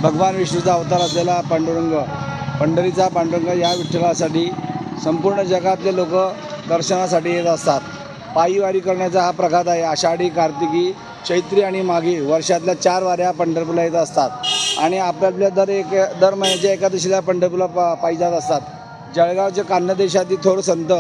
भगवान विष्णूचा अवतार असलेला पांडुरंग, पंढरीचा पांडुरंग या विठ्ठलासाठी संपूर्ण जगातले लोक दर्शनासाठी येत असतात। पायी वारी करण्याचा हा प्रघात आहे। आषाढी, कार्तिकी, चैत्री आणि माघी वर्षातल्या 4 वाऱ्या पंढरपूरला येत असतात आणि आपल्या दर महिन्याच्या एकादशीला पंढरपूरला पायी जात असतात। जळगावचे कान्हदेशातील थोर संत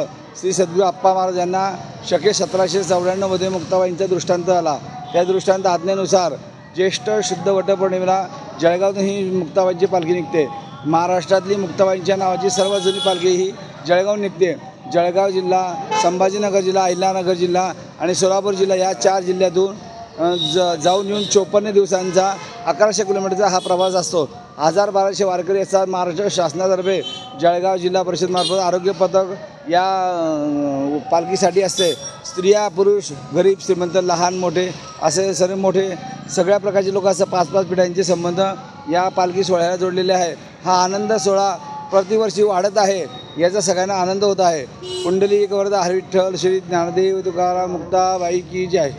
श्री सद्गुरू अप्पा महाराज यांना शके 1794 मुक्ताबाईंचा दृष्टांत आला। त्या दृष्टांत आज्ञेनुसार ज्येष्ठ शुद्ध वटपौर्णिमेला जळगावातून ही मुक्ताबाईंची पालखी निघते। महाराष्ट्रातली मुक्ताबाईंच्या नावाची सर्व जुनी पालखी ही जळगावून निघते। जळगाव जिल्हा, संभाजीनगर जिल्हा, अहिल्यानगर जिल्हा आणि सोलापूर जिल्हा या 4 जिल्ह्यातून जाऊन येऊन 54 दिवसांचा 1100 किलोमीटरचा हा प्रवास असतो। 1200 वारकरी असतात. महाराष्ट्र शासनातर्फे जळगाव जिल्हा परिषदमार्फत आरोग्य पथक या पालखीसाठी असते. स्त्रिया पुरुष गरीब श्रीमंत लहान मोठे असे सर्व मोठे सगळ्या प्रकारचे लोक असं 5-5 पिढ्यांचे संबंध या पालखी सोहळ्याला जोडलेले आहे. हा आनंद सोहळा प्रतिवर्षी वाढत आहे, याचा सगळ्यांना आनंद होत आहे. पुंडलिक वरदा हरिविठ्ठल श्री ज्ञानदेव तुकाराम मुक्ताबाई की जय.